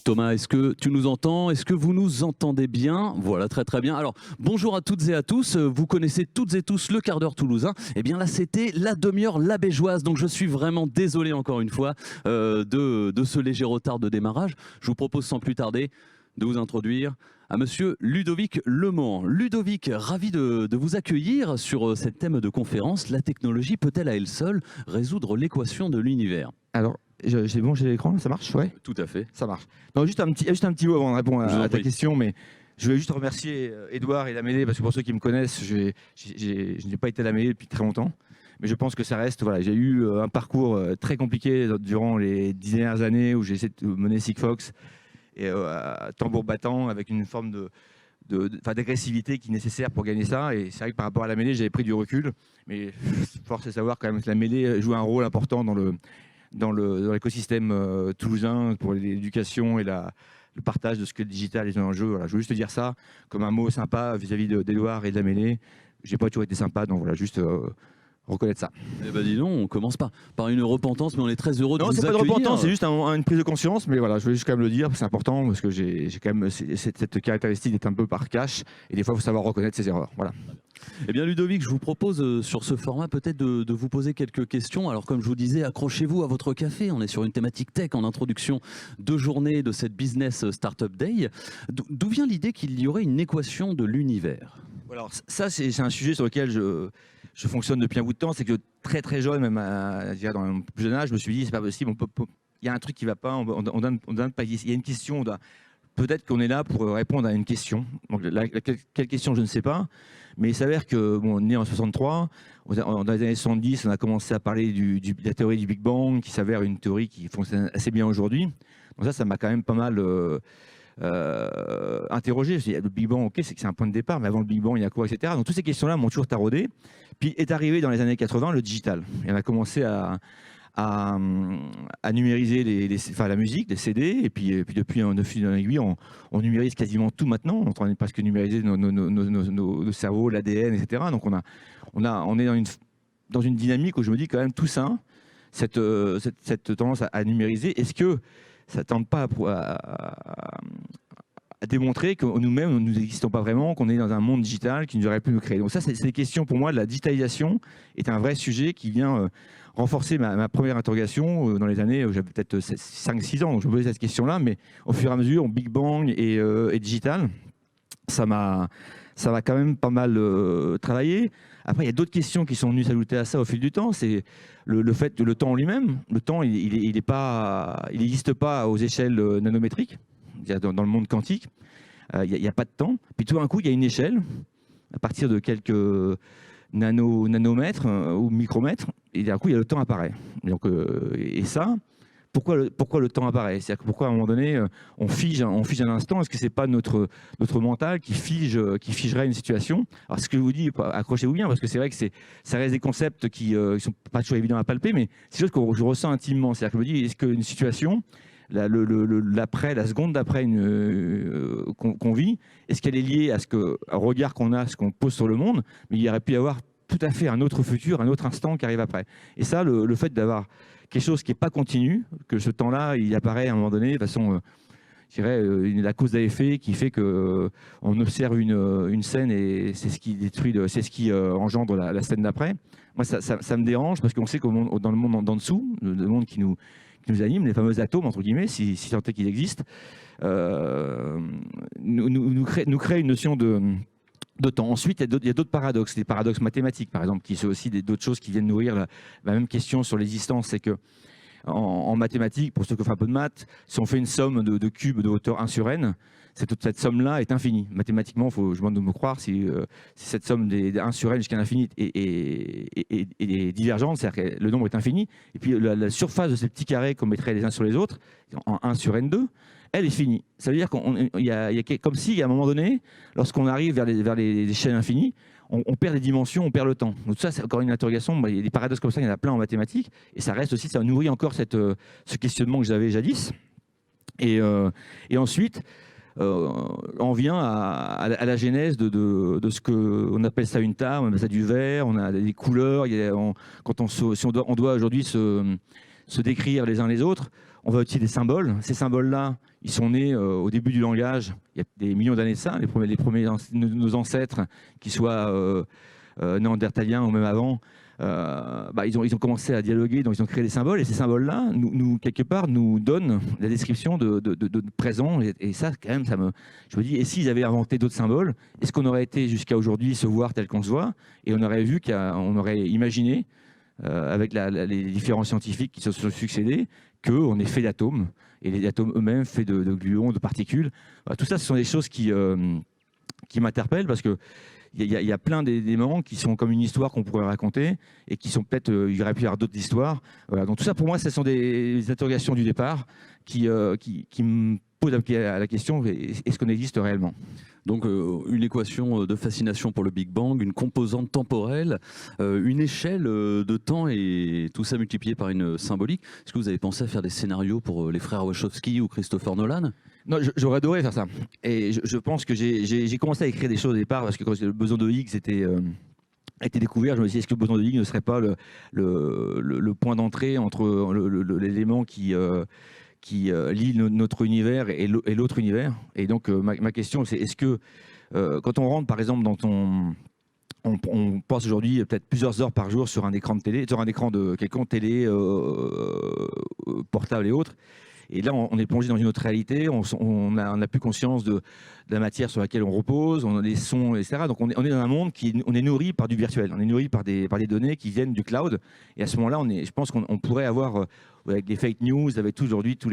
Thomas, est-ce que tu nous entends? Est-ce que vous nous entendez bien? Voilà, très très bien. Alors, bonjour à toutes et à tous. Vous connaissez toutes et tous le quart d'heure toulousain. Eh bien là, c'était la demi-heure labégeoise. Donc, je suis vraiment désolé encore une fois de ce léger retard de démarrage. Je vous propose sans plus tarder de vous introduire à monsieur Ludovic Lemont. Ludovic, ravi de vous accueillir sur cette thème de conférence. La technologie peut-elle à elle seule résoudre l'équation de l'univers? Alors, j'ai l'écran, ça marche? Ouais, Tout à fait. ça marche. Non, juste un petit mot avant de répondre Je vous en à ta prie. question, mais je voulais juste remercier Edouard et la Mêlée, parce que pour ceux qui me connaissent, je n'ai pas été à la Mêlée depuis très longtemps, mais je pense que ça reste, voilà, j'ai eu un parcours très compliqué durant les 10 dernières années où j'ai essayé de mener Sigfox, et à tambour battant, avec une forme d'agressivité qui est nécessaire pour gagner ça. Et c'est vrai que par rapport à la Mêlée, j'avais pris du recul, mais force est de savoir quand même que la Mêlée joue un rôle important dans l'écosystème toulousain pour l'éducation et le partage de ce que le digital est en jeu. Voilà, je veux juste te dire ça comme un mot sympa vis-à-vis d'Edouard et de la Mêlée. J'ai pas toujours été sympa, donc voilà, juste reconnaître ça. Eh ben dis donc, on commence par une repentance, mais on est très heureux de Non, vous c'est pas de accueillir. repentance, c'est juste une prise de conscience, mais voilà, je voulais juste quand même le dire, c'est important, parce que j'ai quand même cette caractéristique d'être un peu par cash, et des fois, il faut savoir reconnaître ses erreurs. Voilà. Eh bien Ludovic, je vous propose sur ce format peut-être de vous poser quelques questions. Alors comme je vous disais, accrochez-vous à votre café. On est sur une thématique tech en introduction de journée de cette Business Startup Day. D'où vient l'idée qu'il y aurait une équation de l'univers? Alors ça, c'est un sujet sur lequel je fonctionne depuis un bout de temps. C'est que très très jeune, même dans un plus jeune âge, je me suis dit, c'est pas possible, il y a un truc qui va pas, on donne pas, il y a une question, peut-être qu'on est là pour répondre à une question. Donc, quelle question, je ne sais pas. Mais il s'avère que, bon, né en 63, dans les années 70, on a commencé à parler de la théorie du Big Bang, qui s'avère une théorie qui fonctionne assez bien aujourd'hui. Donc ça m'a quand même pas mal interrogé. Je me suis dit, le Big Bang, ok, c'est un point de départ, mais avant le Big Bang, il y a quoi, etc. Donc toutes ces questions-là m'ont toujours taraudé. Puis est arrivé dans les années 80 le digital. Et on a commencé à numériser la musique, les CD, et puis depuis de fil en aiguille, on numérise quasiment tout maintenant. On est en train de presque numériser nos cerveaux, l'ADN, etc. Donc on est dans une dynamique où je me dis quand même tout ça, cette tendance à numériser, est-ce que ça ne tente pas à démontrer que nous-mêmes, nous n'existons pas vraiment, qu'on est dans un monde digital qui nous aurait pu nous créer. Donc ça, c'est des questions pour moi. La digitalisation est un vrai sujet qui vient renforcer ma première interrogation dans les années où j'avais peut-être 5-6 ans. Donc je me posais cette question-là, mais au fur et à mesure, Big Bang et digital, ça m'a quand même pas mal travaillé. Après, il y a d'autres questions qui sont venues s'ajouter à ça au fil du temps. C'est le fait que le temps en lui-même, le temps, il n'existe pas aux échelles nanométriques. Dans le monde quantique, il n'y a pas de temps. Puis tout d'un coup, il y a une échelle, à partir de quelques nanomètres ou micromètres, et d'un coup, il y a le temps apparaît. Donc, et ça, pourquoi le temps apparaît? C'est-à-dire que pourquoi à un moment donné, on fige un instant? Est-ce que c'est pas notre mental qui figerait une situation? Alors ce que je vous dis, accrochez-vous bien, parce que c'est vrai que ça reste des concepts qui sont pas toujours évidents à palper, mais c'est chose que je ressens intimement. C'est-à-dire que je me dis, est-ce qu'une situation, la seconde d'après qu'on vit, est-ce qu'elle est liée au regard qu'on a, ce qu'on pose sur le monde? Mais il y aurait pu y avoir tout à fait un autre futur, un autre instant qui arrive après. Et ça, le fait d'avoir quelque chose qui n'est pas continu, que ce temps-là, il apparaît à un moment donné de façon, je dirais, la cause à effet qui fait qu'on observe une scène et c'est ce qui détruit, c'est ce qui engendre la scène d'après. Moi, ça me dérange parce qu'on sait que dans le monde en dessous, le monde qui nous anime, les fameux atomes, entre guillemets, si tant est qu'ils existent, nous créent une notion de temps. Ensuite, il y a d'autres paradoxes, des paradoxes mathématiques, par exemple, qui sont aussi d'autres choses qui viennent nourrir la même question sur l'existence. C'est que en mathématiques, pour ceux qui font un peu de maths, si on fait une somme de cubes de hauteur 1 sur n, cette somme-là est infinie. Mathématiquement, je demande de me croire si cette somme des 1 sur n jusqu'à l'infini est divergente, c'est-à-dire que le nombre est infini, et puis la surface de ces petits carrés qu'on mettrait les uns sur les autres, en 1 sur n2, elle est finie. Ça veut dire qu'il y a comme si, à un moment donné, lorsqu'on arrive vers les échelles infinies, on perd les dimensions, on perd le temps. Donc ça, c'est encore une interrogation. Il y a des paradoxes comme ça, il y en a plein en mathématiques, et ça reste aussi, ça nourrit encore ce questionnement que j'avais jadis. Et ensuite, on vient à la genèse de ce qu'on appelle ça une tare, on appelle ça du verre, on a des couleurs. Si on doit aujourd'hui se décrire les uns les autres, on va utiliser des symboles. Ces symboles-là, ils sont nés au début du langage, il y a des millions d'années de ça. Les premiers nos ancêtres, qui soient néandertaliens ou même avant, ils ont commencé à dialoguer, donc ils ont créé des symboles. Et ces symboles-là, quelque part, nous donnent la description de présent. Et ça, quand même, je me dis, et s'ils avaient inventé d'autres symboles, est-ce qu'on aurait été jusqu'à aujourd'hui se voir tel qu'on se voit, et on aurait vu qu'on aurait imaginé, avec les différents scientifiques qui se sont succédés, qu'on est fait d'atomes, et les atomes eux-mêmes faits de gluons, de particules. Voilà, tout ça, ce sont des choses qui m'interpellent, parce que il y a plein d'éléments qui sont comme une histoire qu'on pourrait raconter, et qui sont peut-être, il y aurait pu y avoir d'autres histoires. Voilà, donc tout ça, pour moi, ce sont des interrogations du départ qui me posent la question, est-ce qu'on existe réellement ? Donc une équation de fascination pour le Big Bang, une composante temporelle, une échelle de temps, et tout ça multiplié par une symbolique. Est-ce que vous avez pensé à faire des scénarios pour les frères Wachowski ou Christopher Nolan ? Non, j'aurais adoré faire ça. Et je pense que j'ai commencé à écrire des choses au départ, parce que quand le boson de Higgs a été découvert, je me suis dit, est-ce que le boson de Higgs ne serait pas le point d'entrée entre l'élément qui lie notre univers et l'autre univers. Et donc ma question, c'est, est-ce que quand on rentre par exemple dans on passe aujourd'hui peut-être plusieurs heures par jour sur un écran de télé, sur un écran de quelconque télé, portable et autres, et là on est plongé dans une autre réalité, on n'a plus conscience de la matière sur laquelle on repose, on a des sons, etc. Donc on est dans un monde on est nourri par du virtuel, on est nourri par des données qui viennent du cloud, et à ce moment-là, je pense qu'on pourrait avoir, avec des fake news, avec aujourd'hui tout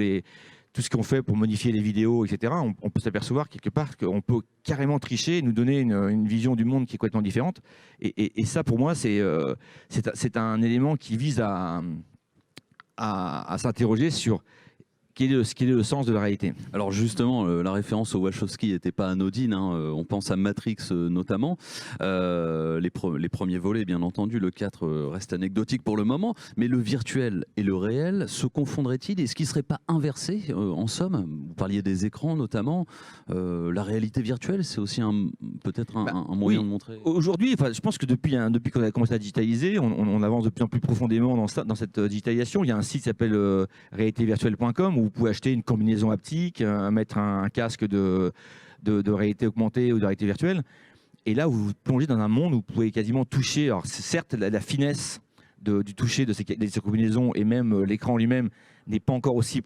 ce qu'on fait pour modifier les vidéos, etc., on peut s'apercevoir quelque part qu'on peut carrément tricher et nous donner une vision du monde qui est complètement différente. Et ça, pour moi, c'est un élément qui vise à s'interroger sur quel est le sens de la réalité. Alors justement, la référence au Wachowski n'était pas anodine, hein. On pense à Matrix notamment. Les premiers volets, bien entendu, le 4 reste anecdotique pour le moment, mais le virtuel et le réel se confondraient-ils? Est-ce qu'ils ne seraient pas inversés en somme? Vous parliez des écrans notamment. La réalité virtuelle, c'est aussi peut-être un moyen de montrer. Aujourd'hui, je pense que depuis qu'on a commencé à digitaliser, on avance de plus en plus profondément dans cette digitalisation. Il y a un site qui s'appelle réalitévirtuelle.com, où vous pouvez acheter une combinaison haptique, mettre un casque de réalité augmentée ou de réalité virtuelle. Et là, vous vous plongez dans un monde où vous pouvez quasiment toucher. Alors, certes, la finesse du toucher de ces combinaisons, et même l'écran lui-même, n'est pas encore aussi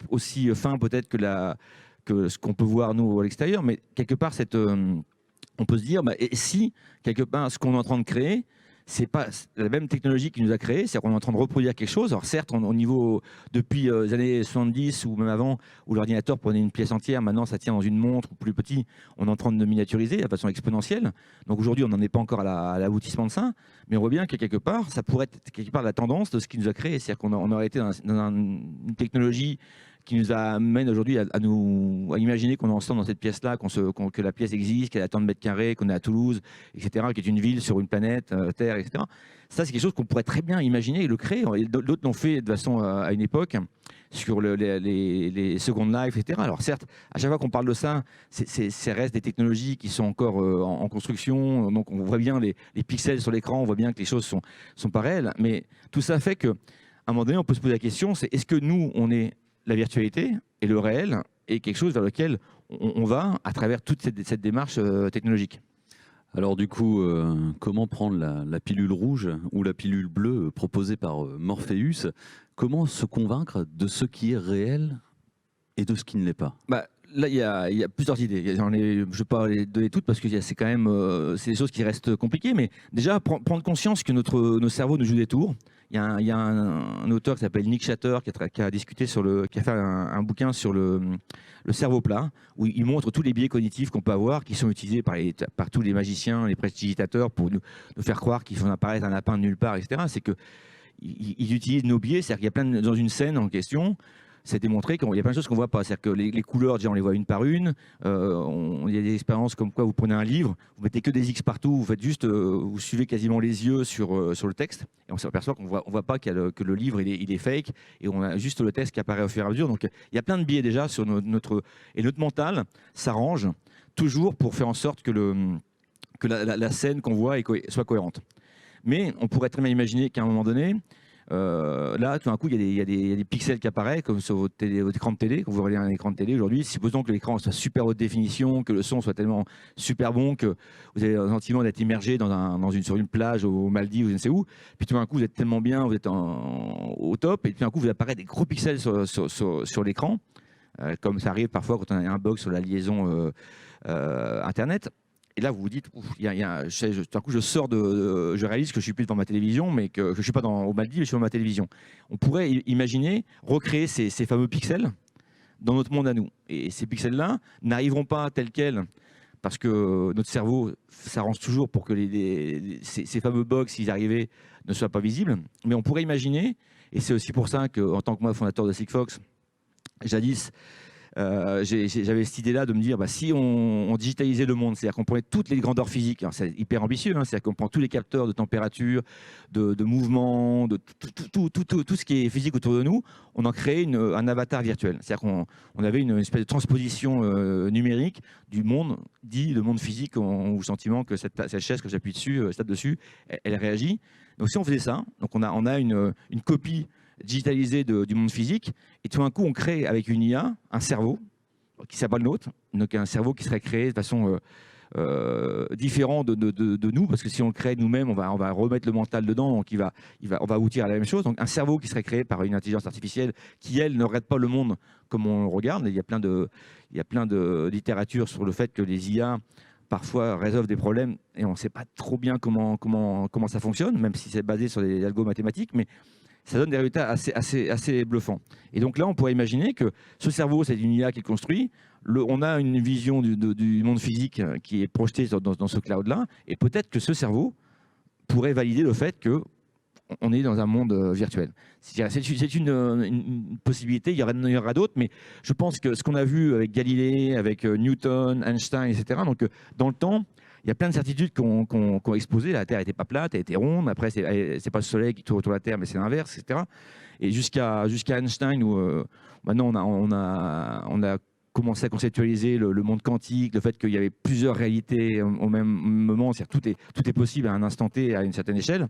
fin peut-être que ce qu'on peut voir nous à l'extérieur. Mais quelque part, on peut se dire, et si quelque part ce qu'on est en train de créer, c'est pas la même technologie qui nous a créé, c'est-à-dire qu'on est en train de reproduire quelque chose. Alors certes, au niveau, depuis les années 70 ou même avant, où l'ordinateur prenait une pièce entière, maintenant ça tient dans une montre ou plus petit, on est en train de miniaturiser de façon exponentielle. Donc aujourd'hui, on n'en est pas encore à l'aboutissement de ça, mais on voit bien que quelque part, ça pourrait être quelque part la tendance de ce qui nous a créé. C'est-à-dire qu'on aurait été dans une technologie qui nous amène aujourd'hui à imaginer qu'on est ensemble dans cette pièce-là, que la pièce existe, qu'elle a tant de mètres carrés, qu'on est à Toulouse, etc., qui est une ville sur une planète, Terre, etc. Ça, c'est quelque chose qu'on pourrait très bien imaginer et le créer. D'autres l'ont fait de façon à une époque, sur les Second Life, etc. Alors certes, à chaque fois qu'on parle de ça, ça reste des technologies qui sont encore en construction, donc on voit bien les pixels sur l'écran, on voit bien que les choses sont pas réelles, mais tout ça fait qu'à un moment donné, on peut se poser la question, c'est est-ce que nous, on est la virtualité et le réel est quelque chose vers lequel on va à travers toute cette démarche technologique. Alors du coup, comment prendre la pilule rouge ou la pilule bleue proposée par Morpheus? Comment se convaincre de ce qui est réel et de ce qui ne l'est pas? Là, il y a plusieurs idées. Je ne vais pas les donner toutes parce que c'est quand même c'est des choses qui restent compliquées. Mais déjà, prendre conscience que nos cerveaux nous jouent des tours. Il y a un auteur qui s'appelle Nick Shatter qui a fait un bouquin sur le cerveau plat, où il montre tous les biais cognitifs qu'on peut avoir, qui sont utilisés par tous les magiciens, les prestidigitateurs, pour nous faire croire qu'ils font apparaître un lapin de nulle part, etc. C'est qu'ils utilisent nos biais. C'est-à-dire qu'il y a dans une scène en question, c'est démontré qu'il y a plein de choses qu'on ne voit pas. C'est-à-dire que les couleurs, déjà, on les voit une par une. Il y a des expériences comme quoi vous prenez un livre, vous mettez que des X partout, vous faites juste, vous suivez quasiment les yeux sur le texte, et on s'aperçoit qu'on voit pas que le livre il est fake, et on a juste le texte qui apparaît au fur et à mesure. Donc il y a plein de biais déjà sur notre mental s'arrange toujours pour faire en sorte que la scène qu'on voit soit cohérente. Mais on pourrait très bien imaginer qu'à un moment donné, Là, tout d'un coup, il y a des pixels qui apparaissent, comme sur votre écran de télé. Quand vous regardez un écran de télé aujourd'hui, supposons que l'écran soit super haute définition, que le son soit tellement super bon que vous avez le sentiment d'être immergé sur une plage aux Maldives ou je ne sais où. Puis tout d'un coup, vous êtes tellement bien, vous êtes au top, et tout d'un coup, vous apparaît des gros pixels sur l'écran, comme ça arrive parfois quand on a un bug sur la liaison Internet. Et là, vous vous dites, tout d'un coup, je réalise que je suis plus devant ma télévision, mais que je suis pas au Maldives, je suis devant ma télévision. On pourrait imaginer recréer ces fameux pixels dans notre monde à nous. Et ces pixels-là n'arriveront pas tels quels, parce que notre cerveau s'arrange toujours pour que ces fameux bugs, s'ils arrivaient, ne soient pas visibles. Mais on pourrait imaginer, et c'est aussi pour ça qu'en tant que moi, fondateur de Sigfox, jadis, j'avais cette idée-là de me dire, si on digitalisait le monde, c'est-à-dire qu'on prenait toutes les grandeurs physiques, c'est hyper ambitieux, hein, c'est-à-dire qu'on prend tous les capteurs de température, de mouvement, de tout ce qui est physique autour de nous, on en créait un avatar virtuel. C'est-à-dire qu'on avait une espèce de transposition numérique du monde, dit le monde physique, on a le sentiment que cette chaise que j'appuie dessus, elle réagit. Donc si on faisait ça, donc on a une copie digitalisé du monde physique, et tout d'un coup on crée avec une IA un cerveau qui s'appelle le nôtre, donc un cerveau qui serait créé de façon différente de nous, parce que si on le crée nous-mêmes, on va remettre le mental dedans, donc on va aboutir à la même chose. Donc un cerveau qui serait créé par une intelligence artificielle qui, elle, ne regarde pas le monde comme on le regarde. Il y a plein de littérature sur le fait que les IA parfois résolvent des problèmes et on ne sait pas trop bien comment ça fonctionne, même si c'est basé sur des algos mathématiques, mais ça donne des résultats assez bluffants. Et donc là, on pourrait imaginer que ce cerveau, c'est une IA qui construit. On a une vision du monde physique qui est projetée dans ce cloud-là. Et peut-être que ce cerveau pourrait valider le fait qu'on est dans un monde virtuel. C'est une possibilité, il y aura d'autres, mais je pense que ce qu'on a vu avec Galilée, avec Newton, Einstein, etc., donc dans le temps, il y a plein de certitudes qu'on a exposées. La Terre n'était pas plate, elle était ronde. Après, c'est pas le Soleil qui tourne autour de la Terre, mais c'est l'inverse, etc. Et jusqu'à Einstein, où maintenant on a commencé à conceptualiser le monde quantique, le fait qu'il y avait plusieurs réalités au même moment, c'est-à-dire tout est possible à un instant T, à une certaine échelle.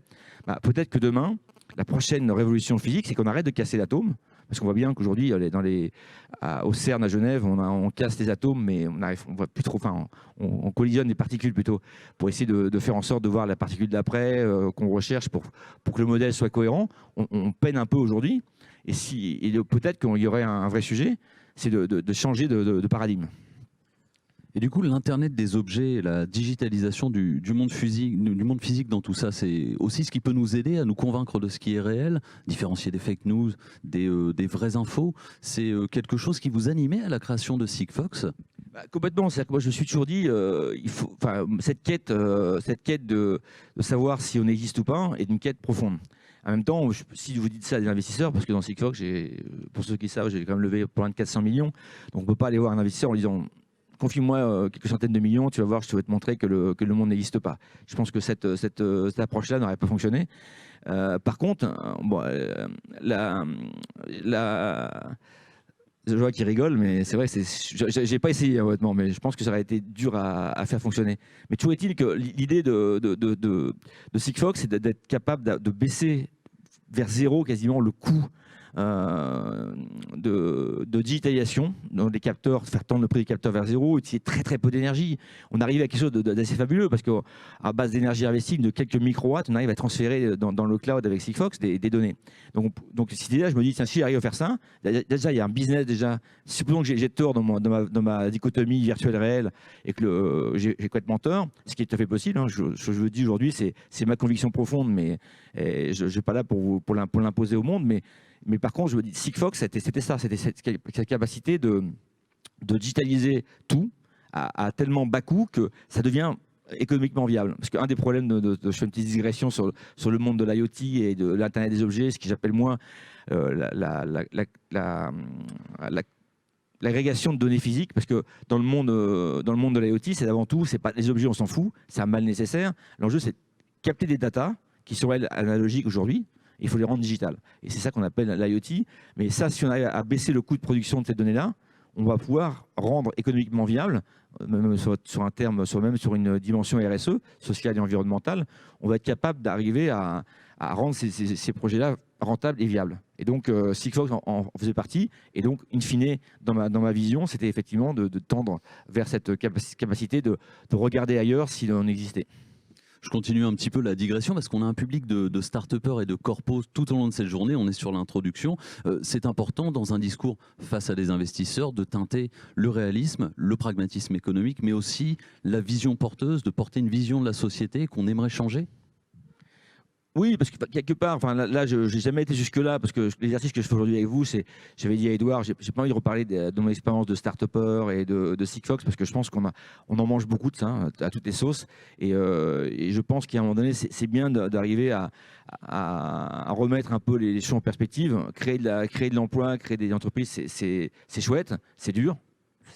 Peut-être que demain, la prochaine révolution physique, c'est qu'on arrête de casser l'atome. Parce qu'on voit bien qu'aujourd'hui, au CERN à Genève, on casse les atomes, mais on voit plus trop. Enfin, on collisionne des particules plutôt, pour essayer de faire en sorte de voir la particule d'après qu'on recherche pour que le modèle soit cohérent. On peine un peu aujourd'hui, et peut-être qu'il y aurait un vrai sujet, c'est de changer de paradigme. Et du coup, l'Internet des objets, la digitalisation du monde physique dans tout ça, c'est aussi ce qui peut nous aider à nous convaincre de ce qui est réel, différencier des fake news, des vraies infos. C'est quelque chose qui vous animait à la création de Sigfox ? Complètement. C'est-à-dire que moi, je me suis toujours dit, cette quête de savoir si on existe ou pas est une quête profonde. En même temps, si vous dites ça à des investisseurs, parce que dans Sigfox, pour ceux qui savent, j'ai quand même levé pour loin de 400 millions, donc on ne peut pas aller voir un investisseur en disant confie-moi quelques centaines de millions, tu vas voir, je vais te montrer que le monde n'existe pas. Je pense que cette approche-là n'aurait pas fonctionné. Par contre, je vois qu'il rigole, mais c'est vrai, j'ai pas essayé honnêtement, mais je pense que ça aurait été dur à faire fonctionner. Mais toujours est-il que l'idée de Sigfox, c'est d'être capable de baisser vers zéro quasiment le coût de digitalisation dans les capteurs, faire tendre le prix des capteurs vers zéro, utiliser très peu d'énergie. On arrive à quelque chose d'assez fabuleux parce qu'à base d'énergie investie de quelques microwatts, on arrive à transférer dans le cloud avec Sigfox des données. Donc cette idée-là, je me dis, tiens, si j'arrive à faire ça, déjà il y a un business déjà. Supposons que j'ai tort dans ma dichotomie virtuelle réelle et que j'ai complètement tort, ce qui est tout à fait possible. Hein, je le dis aujourd'hui, c'est ma conviction profonde, mais je ne suis pas là pour l'imposer au monde, mais par contre, je me dis, Sigfox, c'était ça, c'était cette capacité de digitaliser tout à tellement bas coût que ça devient économiquement viable. Parce qu'un des problèmes je fais une petite digression sur le monde de l'IoT et de l'Internet des objets, ce que j'appelle moi l'agrégation de données physiques, parce que dans le monde de l'IoT, c'est avant tout, c'est pas les objets, on s'en fout, c'est un mal nécessaire. L'enjeu, c'est capter des datas qui sont analogiques aujourd'hui. Il faut les rendre digitales. Et c'est ça qu'on appelle l'IoT. Mais ça, si on arrive à baisser le coût de production de ces données-là, on va pouvoir rendre économiquement viable, même sur un terme, même sur une dimension RSE, sociale et environnementale, on va être capable d'arriver à à rendre ces projets-là rentables et viables. Et donc, Sigfox en faisait partie. Et donc, in fine, dans ma vision, c'était effectivement de tendre vers cette capacité de regarder ailleurs s'il en existait. Je continue un petit peu la digression parce qu'on a un public de start-upers et de corpos tout au long de cette journée. On est sur l'introduction. C'est important dans un discours face à des investisseurs de teinter le réalisme, le pragmatisme économique, mais aussi la vision porteuse, de porter une vision de la société qu'on aimerait changer. Oui, parce que quelque part, enfin là je n'ai jamais été jusque-là, parce que l'exercice que je fais aujourd'hui avec vous, c'est, j'avais dit à Edouard, j'ai pas envie de reparler de mon expérience de start-upper et de Sigfox, parce que je pense on en mange beaucoup de ça, hein, à toutes les sauces, et je pense qu'à un moment donné, c'est bien d'arriver à remettre un peu les choses en perspective, créer de l'emploi, créer des entreprises, c'est chouette, c'est dur.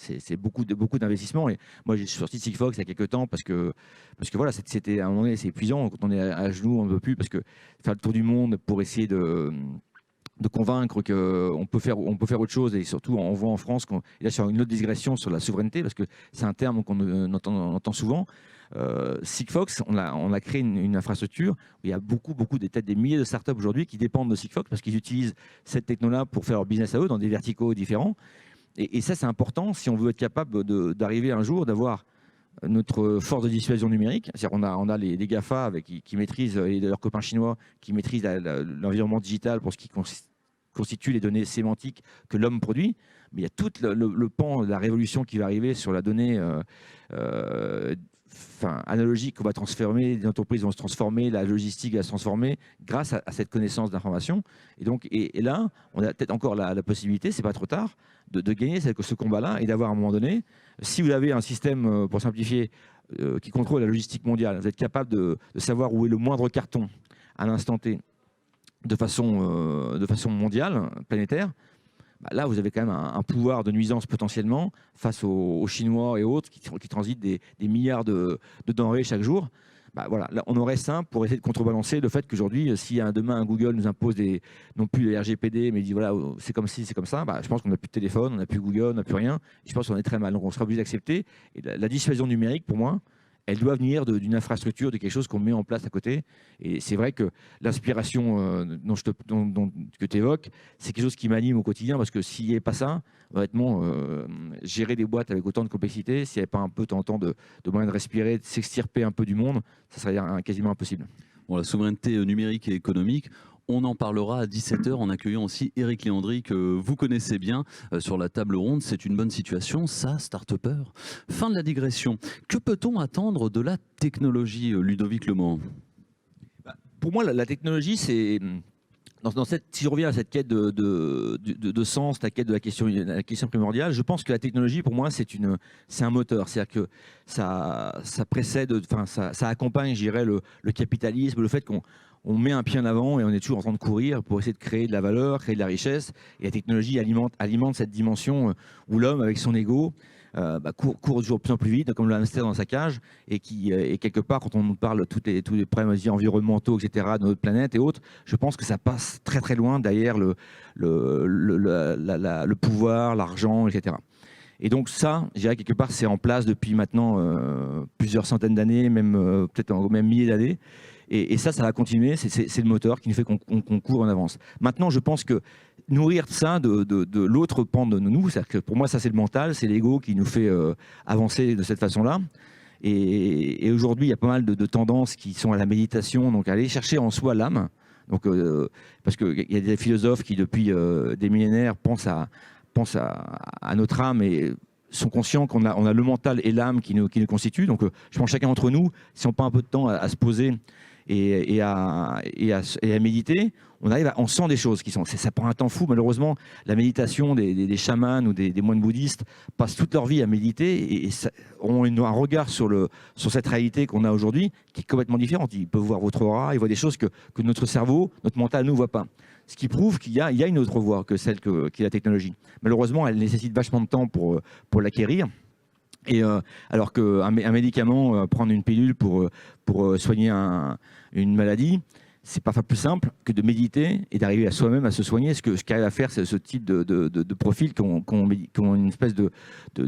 C'est beaucoup d'investissements. Et moi, j'ai sorti de Sigfox il y a quelques temps parce que voilà, c'était à un moment donné, c'est épuisant. Quand on est à genoux, on ne veut plus, parce que faire le tour du monde pour essayer de convaincre qu'on peut faire autre chose. Et surtout, on voit en France qu'il y a sur une autre digression sur la souveraineté, parce que c'est un terme qu'on entend souvent. Sigfox, on a créé une infrastructure où il y a peut-être des milliers de startups aujourd'hui qui dépendent de Sigfox parce qu'ils utilisent cette techno-là pour faire leur business à eux dans des verticaux différents. Et ça, c'est important si on veut être capable d'arriver un jour d'avoir notre force de dissuasion numérique. C'est-à-dire on a les GAFA qui maîtrisent, et leurs copains chinois, qui maîtrisent l'environnement digital pour ce qui constitue les données sémantiques que l'homme produit. Mais il y a tout le pan de la révolution qui va arriver sur la donnée analogique qu'on va transformer, les entreprises vont se transformer, la logistique va se transformer grâce à cette connaissance d'information. Et là, on a peut-être encore la possibilité, c'est pas trop tard, de gagner ce combat-là et d'avoir à un moment donné, si vous avez un système, pour simplifier, qui contrôle la logistique mondiale, vous êtes capable de savoir où est le moindre carton à l'instant T de façon mondiale, planétaire. Bah là, vous avez quand même un pouvoir de nuisance potentiellement face aux Chinois et autres qui transitent des milliards de denrées chaque jour. Bah voilà, là, on aurait ça pour essayer de contrebalancer le fait qu'aujourd'hui, si demain un Google nous impose non plus les RGPD, mais dit voilà, c'est comme ci, c'est comme ça, bah, je pense qu'on n'a plus de téléphone, on n'a plus Google, on n'a plus rien. Et je pense qu'on est très mal. Donc on sera obligé d'accepter. Et la dissuasion numérique, pour moi, elle doit venir d'une infrastructure, de quelque chose qu'on met en place à côté. Et c'est vrai que l'inspiration que tu évoques, c'est quelque chose qui m'anime au quotidien, parce que s'il n'y avait pas ça, honnêtement, gérer des boîtes avec autant de complexité, s'il n'y avait pas un peu de temps en temps de moyen de respirer, de s'extirper un peu du monde, ça serait quasiment impossible. Bon, la souveraineté numérique et économique, on en parlera à 17h en accueillant aussi Eric Léandri, que vous connaissez bien, sur la table ronde. C'est une bonne situation, ça, start-upper. Fin de la digression. Que peut-on attendre de la technologie, Ludovic Lemont? Pour moi, la technologie, c'est... si je reviens à cette quête de sens, la quête de la question primordiale, je pense que la technologie, pour moi, c'est un moteur. C'est-à-dire que ça précède, ça accompagne, je dirais, le capitalisme, le fait qu'on met un pied en avant et on est toujours en train de courir pour essayer de créer de la valeur, créer de la richesse. Et la technologie alimente cette dimension où l'homme, avec son ego, court toujours plus en plus vite, comme le hamster dans sa cage, et quelque part, quand on nous parle de tous les problèmes environnementaux, etc., de notre planète et autres, je pense que ça passe très très loin derrière le pouvoir, l'argent, etc. Et donc ça, je dirais quelque part, c'est en place depuis maintenant plusieurs centaines d'années, peut-être même milliers d'années. Et ça va continuer, c'est le moteur qui nous fait qu'on court en avance. Maintenant, je pense que nourrir ça de l'autre pan de nous, c'est-à-dire que pour moi, ça c'est le mental, c'est l'ego qui nous fait avancer de cette façon-là. Et aujourd'hui, il y a pas mal de tendances qui sont à la méditation, donc à aller chercher en soi l'âme. Donc, parce qu'il y a des philosophes qui, depuis des millénaires, pensent à notre âme et sont conscients qu'on a le mental et l'âme qui nous constituent. Donc, je pense que chacun d'entre nous, si on prend un peu de temps à se poser et à méditer, on sent des choses ça prend un temps fou. Malheureusement, la méditation des chamans ou des moines bouddhistes passent toute leur vie à méditer et ont un regard sur cette réalité qu'on a aujourd'hui qui est complètement différente. Ils peuvent voir votre aura, ils voient des choses que notre cerveau, notre mental ne voit pas. Ce qui prouve qu'il y a une autre voie que celle qui est la technologie. Malheureusement, elle nécessite vachement de temps pour l'acquérir. Et alors qu'un médicament, prendre une pilule pour soigner une maladie, c'est parfois plus simple que de méditer et d'arriver à soi-même à se soigner. Ce qu'arrive à faire, c'est ce type de profil qui ont une espèce de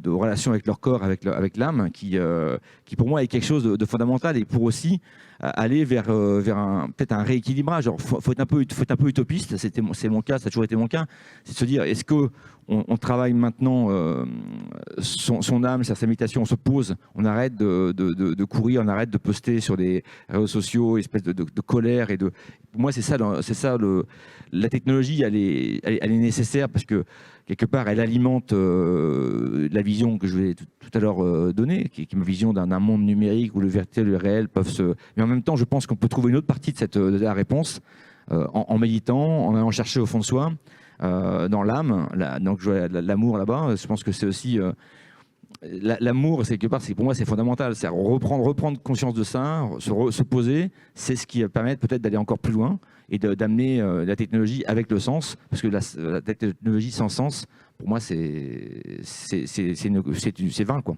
relation avec leur corps, avec l'âme, qui pour moi est quelque chose de fondamental et pour aussi aller vers peut-être un rééquilibrage. Il faut être un peu utopiste, c'est mon cas, ça a toujours été mon cas, c'est de se dire, est-ce qu'on travaille maintenant son âme, sa méditation, on se pose, on arrête de courir, on arrête de poster sur des réseaux sociaux, espèce de colère pour moi c'est ça la technologie elle est nécessaire parce que quelque part elle alimente la vision que je vais tout à l'heure donner, qui est ma vision d'un monde numérique où le virtuel et le réel peuvent se... Mais en même temps je pense qu'on peut trouver une autre partie de la réponse en méditant, en allant chercher au fond de soi, dans l'âme, donc l'amour là-bas, je pense que c'est aussi... L'amour, c'est quelque part, pour moi, c'est fondamental. C'est reprendre conscience de ça, se poser, c'est ce qui va permettre peut-être d'aller encore plus loin et d'amener la technologie avec le sens, parce que la technologie sans sens, pour moi, c'est vain, quoi.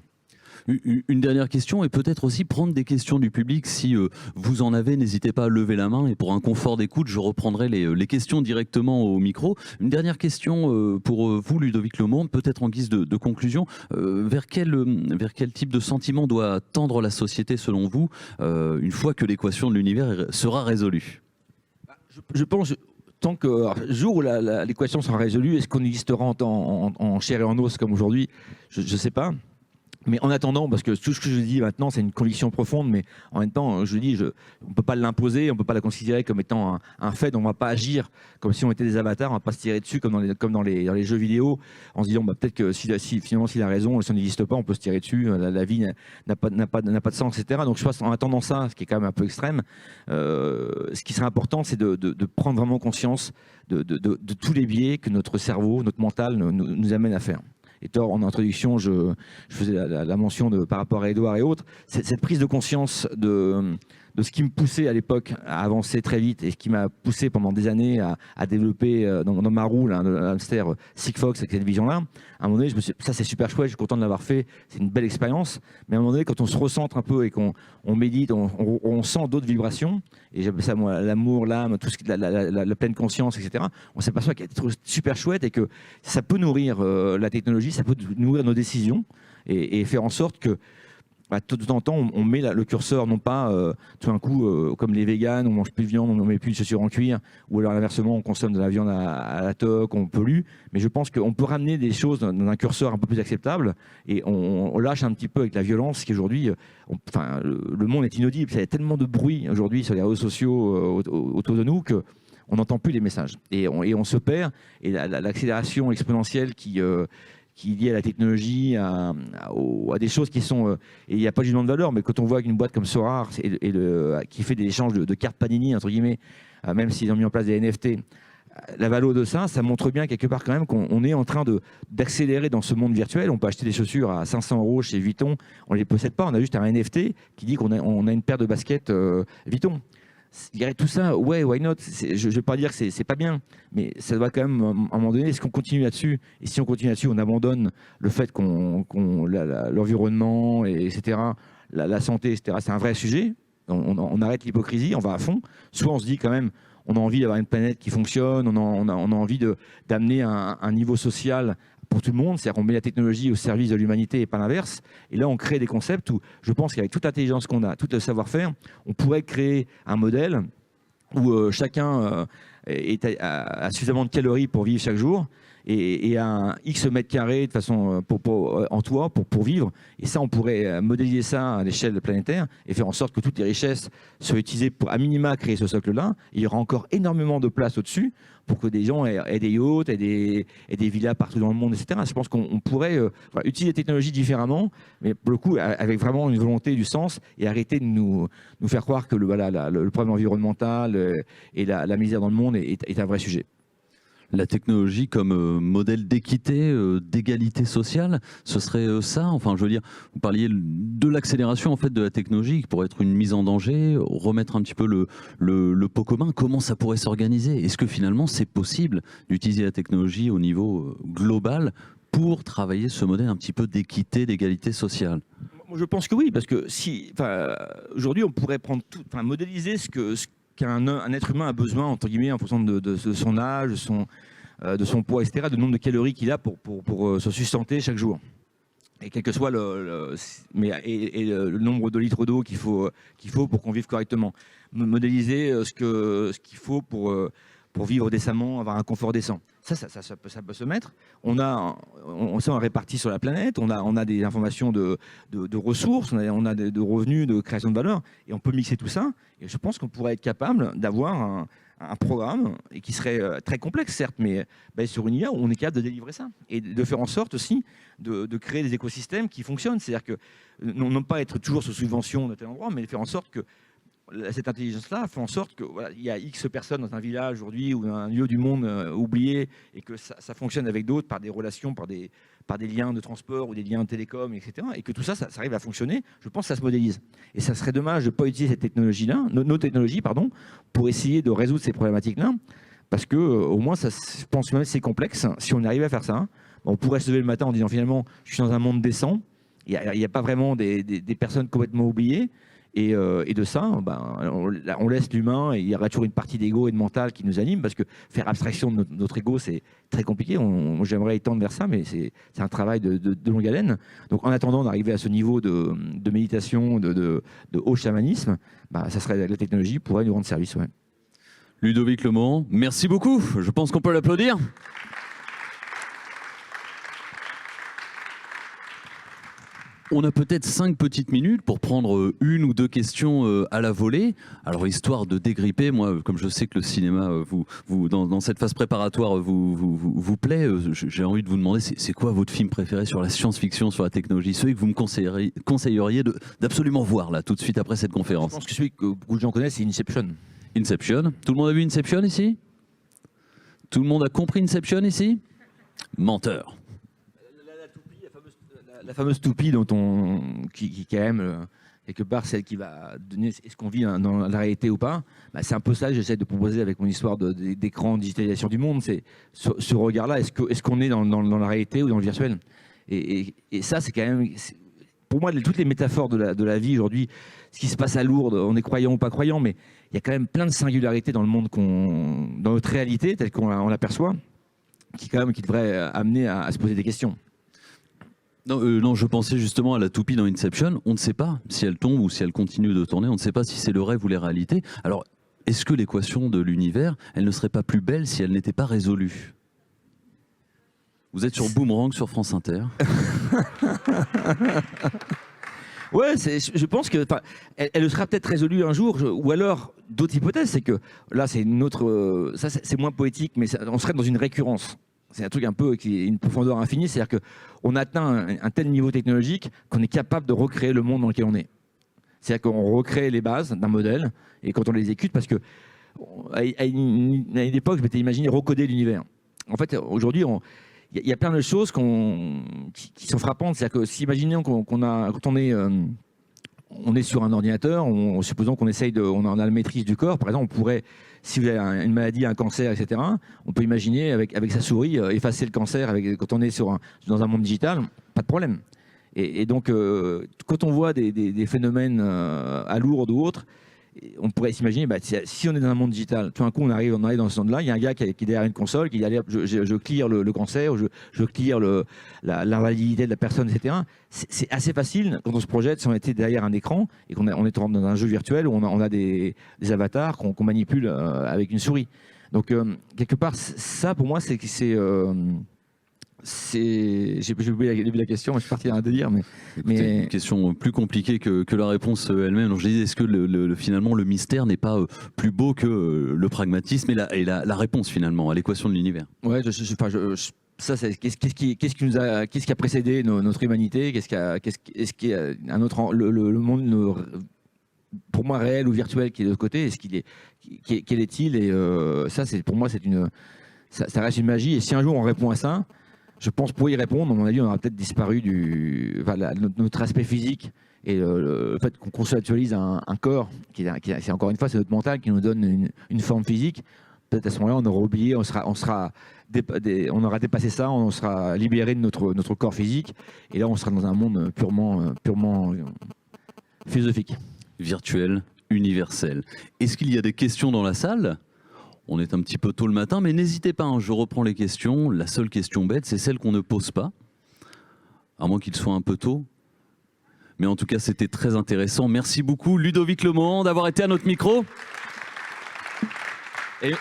Une dernière question et peut-être aussi prendre des questions du public. Si vous en avez, n'hésitez pas à lever la main et pour un confort d'écoute, je reprendrai les questions directement au micro. Une dernière question pour vous, Ludovic Lemonde, peut-être en guise de conclusion. Vers quel type de sentiment doit tendre la société selon vous une fois que l'équation de l'univers sera résolue? Je pense... Tant que le jour où l'équation sera résolue, est-ce qu'on existera en chair et en os comme aujourd'hui? Je ne sais pas. Mais en attendant, parce que tout ce que je dis maintenant, c'est une conviction profonde, mais en même temps, je dis, on ne peut pas l'imposer, on ne peut pas la considérer comme étant un fait, donc on ne va pas agir comme si on était des avatars, on ne va pas se tirer dessus comme dans les jeux vidéo, en se disant peut-être que finalement s'il a raison, si on n'existe pas, on peut se tirer dessus, la vie n'a pas de sens, etc. Donc je pense en attendant ça, ce qui est quand même un peu extrême, ce qui serait important, c'est de prendre vraiment conscience de tous les biais que notre cerveau, notre mental nous amène à faire. Et en introduction, je faisais la mention par rapport à Édouard et autres, cette prise de conscience de ce qui me poussait à l'époque à avancer très vite et ce qui m'a poussé pendant des années à développer dans ma roue un hamster Sigfox avec cette vision-là. À un moment donné, je me suis dit, ça c'est super chouette, je suis content de l'avoir fait, c'est une belle expérience. Mais à un moment donné, quand on se recentre un peu et qu'on médite, on sent d'autres vibrations, et j'appelle ça moi l'amour, l'âme, tout ce qui la pleine conscience, etc. On s'aperçoit qu'il y a des trucs super chouettes et que ça peut nourrir la technologie, ça peut nourrir nos décisions et faire en sorte que tout en temps, on met le curseur, non pas tout d'un coup, comme les véganes, on mange plus de viande, on ne met plus de chaussures en cuir, ou alors inversement, on consomme de la viande à la toque, on pollue. Mais je pense qu'on peut ramener des choses dans un curseur un peu plus acceptable, et on lâche un petit peu avec la violence qui aujourd'hui, le monde est inaudible. Il y a tellement de bruit aujourd'hui sur les réseaux sociaux autour de nous que on n'entend plus les messages. Et on se perd, et l'accélération exponentielle qui est lié à la technologie, à des choses qui sont... et il n'y a pas de jugement de valeur, mais quand on voit qu'une boîte comme Sorare qui fait des échanges de cartes Panini, entre guillemets, même s'ils ont mis en place des NFT, la valeur de ça montre bien quelque part quand même qu'on est en train d'accélérer dans ce monde virtuel. On peut acheter des chaussures à 500 € chez Vuitton, on ne les possède pas, on a juste un NFT qui dit qu'on a une paire de baskets Vuitton. Il y aurait tout ça, ouais, why not? Je ne veux pas dire que c'est pas bien, mais ça doit quand même, à un moment donné, est-ce qu'on continue là-dessus? Et si on continue là-dessus, on abandonne le fait l'environnement, etc., la santé, etc. C'est un vrai sujet. On arrête l'hypocrisie, on va à fond. Soit on se dit quand même, on a envie d'avoir une planète qui fonctionne, on a envie d'amener un niveau social pour tout le monde, c'est-à-dire qu'on met la technologie au service de l'humanité et pas l'inverse. Et là, on crée des concepts où je pense qu'avec toute l'intelligence qu'on a, tout le savoir-faire, on pourrait créer un modèle où chacun a suffisamment de calories pour vivre chaque jour et a un X mètres carrés de façon en toit pour vivre. Et ça, on pourrait modéliser ça à l'échelle planétaire et faire en sorte que toutes les richesses soient utilisées pour, à minima, créer ce socle-là. Il y aura encore énormément de place au-dessus pour que des gens aient des yachts, aient des villas partout dans le monde, etc. Je pense qu'on pourrait utiliser les technologies différemment, mais pour le coup, avec vraiment une volonté du sens et arrêter de nous faire croire que le problème environnemental et la misère dans le monde est un vrai sujet. La technologie comme modèle d'équité, d'égalité sociale, ce serait ça? Enfin, je veux dire, vous parliez de l'accélération en fait de la technologie qui pourrait être une mise en danger, remettre un petit peu le pot commun. Comment ça pourrait s'organiser? Est-ce que finalement c'est possible d'utiliser la technologie au niveau global pour travailler ce modèle un petit peu d'équité, d'égalité sociale? Je pense que oui, parce que aujourd'hui on pourrait modéliser ce qu'un être humain a besoin, entre guillemets, en fonction de son âge, de son poids, etc., de nombre de calories qu'il a pour se sustenter chaque jour. Et quel que soit le nombre de litres d'eau qu'il faut pour qu'on vive correctement. Modéliser ce qu'il faut pour vivre décemment, avoir un confort décent. Ça peut se mettre. On répartit sur la planète, on a des informations de ressources, on a de revenus, de création de valeur, et on peut mixer tout ça. Et je pense qu'on pourrait être capable d'avoir un programme qui serait très complexe, certes, mais sur une IA où on est capable de délivrer ça. Et de faire en sorte aussi de créer des écosystèmes qui fonctionnent. C'est-à-dire que non pas être toujours sous subvention de tel endroit, mais faire en sorte que cette intelligence-là fait en sorte que il y a X personnes dans un village aujourd'hui ou dans un lieu du monde oublié et que ça fonctionne avec d'autres par des relations, par des liens de transport ou des liens de télécom, etc. Et que tout ça arrive à fonctionner, je pense que ça se modélise. Et ça serait dommage de ne pas utiliser cette technologie-là, nos technologies, pour essayer de résoudre ces problématiques-là, parce que au moins, je pense même que c'est complexe. Si on arrive à faire ça, on pourrait se lever le matin en disant finalement, je suis dans un monde décent, il n'y a pas vraiment des personnes complètement oubliées. Et de ça, on laisse l'humain, et il y aura toujours une partie d'ego et de mental qui nous anime, parce que faire abstraction de notre ego, c'est très compliqué. J'aimerais étendre vers ça, mais c'est un travail de longue haleine. Donc en attendant d'arriver à ce niveau de méditation, de haut chamanisme, la technologie pourrait nous rendre service. Ouais. Ludovic Lemorand, merci beaucoup. Je pense qu'on peut l'applaudir. On a peut-être 5 petites minutes pour prendre une ou deux questions à la volée. Alors, histoire de dégripper, moi, comme je sais que le cinéma, dans cette phase préparatoire, vous plaît, j'ai envie de vous demander, c'est quoi votre film préféré sur la science-fiction, sur la technologie, celui que vous me conseilleriez d'absolument voir, là, tout de suite après cette conférence? Je pense que celui que beaucoup de gens connaissent, c'est Inception. Inception. Tout le monde a vu Inception ici? Tout le monde a compris Inception ici? Menteur. La fameuse toupie qui quand même, quelque part, celle qui va donner est-ce qu'on vit dans la réalité ou pas, c'est un peu ça que j'essaie de proposer avec mon histoire d'écran, digitalisation du monde. C'est ce regard-là, est-ce qu'on est dans la réalité ou dans le virtuel, et ça, c'est quand même, pour moi, toutes les métaphores de la vie aujourd'hui, ce qui se passe à Lourdes, on est croyant ou pas croyant, mais il y a quand même plein de singularités dans le monde, dans notre réalité, telle qu'on l'aperçoit, qui devrait amener à se poser des questions. Non, je pensais justement à la toupie dans Inception. On ne sait pas si elle tombe ou si elle continue de tourner. On ne sait pas si c'est le rêve ou la réalité. Alors, est-ce que l'équation de l'univers, elle ne serait pas plus belle si elle n'était pas résolue? Vous êtes sur Boomerang sur France Inter. Ouais, je pense que elle sera peut-être résolue un jour, ou alors d'autres hypothèses, c'est que là, c'est une autre, ça c'est moins poétique, mais on serait dans une récurrence. C'est un truc un peu qui est une profondeur infinie, c'est-à-dire qu'on atteint un tel niveau technologique qu'on est capable de recréer le monde dans lequel on est. C'est-à-dire qu'on recrée les bases d'un modèle, et quand on les exécute, parce que à une époque, je m'étais imaginé recoder l'univers. En fait, aujourd'hui, il y a plein de choses qui sont frappantes. C'est-à-dire que si imaginons quand on est sur un ordinateur, supposons qu'on on a la maîtrise du corps, par exemple, on pourrait, si vous avez une maladie, un cancer, etc., on peut imaginer avec sa souris effacer le cancer quand on est dans un monde digital, pas de problème. Et donc, quand on voit des phénomènes à Lourdes ou autres, on pourrait s'imaginer, si on est dans un monde digital, tout d'un coup on arrive dans ce monde-là, il y a un gars qui est derrière une console, qui dit allez, je clear le cancer, je clear l'invalidité de la personne, etc. C'est assez facile quand on se projette, si on était derrière un écran et qu'on est dans un jeu virtuel où on a des avatars qu'on manipule avec une souris. Donc quelque part, ça pour moi, j'ai oublié la question, je suis parti dans un délire. Mais une question plus compliquée que la réponse elle-même. Donc je disais, est-ce que finalement le mystère n'est pas plus beau que le pragmatisme et la réponse finalement à l'équation de l'univers? Ouais, ça, c'est qu'est-ce qui a précédé notre humanité? Est-ce qu'il y a un autre, le monde pour moi réel ou virtuel qui est de l'autre côté? Quel est-il? Et ça, pour moi, ça reste une magie. Et si un jour on répond à ça, je pense pour y répondre, à mon avis, on aura peut-être disparu notre aspect physique et le fait qu'on conceptualise un corps, c'est encore une fois, c'est notre mental qui nous donne une forme physique. Peut-être à ce moment-là, on aura oublié, on aura dépassé ça, on sera libéré de notre corps physique, et là, on sera dans un monde purement philosophique. Virtuel, universelle. Est-ce qu'il y a des questions dans la salle ? On est un petit peu tôt le matin, mais n'hésitez pas, hein, je reprends les questions. La seule question bête, c'est celle qu'on ne pose pas, à moins qu'il soit un peu tôt. Mais en tout cas, c'était très intéressant. Merci beaucoup, Ludovic Lemohan, d'avoir été à notre micro.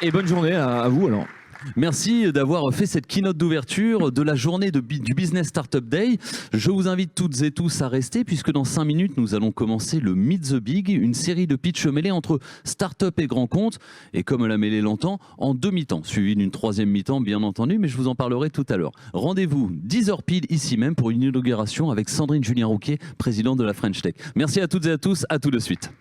Et bonne journée à vous alors. Merci d'avoir fait cette keynote d'ouverture de la journée du Business Startup Day. Je vous invite toutes et tous à rester puisque dans 5 minutes, nous allons commencer le Meet the Big, une série de pitchs mêlés entre start-up et grands comptes. Et comme la mêlée l'entend, en 2 mi-temps, suivi d'une 3e mi-temps bien entendu, mais je vous en parlerai tout à l'heure. Rendez-vous 10h pile ici même pour une inauguration avec Sandrine Julien-Rouquier, présidente de la French Tech. Merci à toutes et à tous, à tout de suite.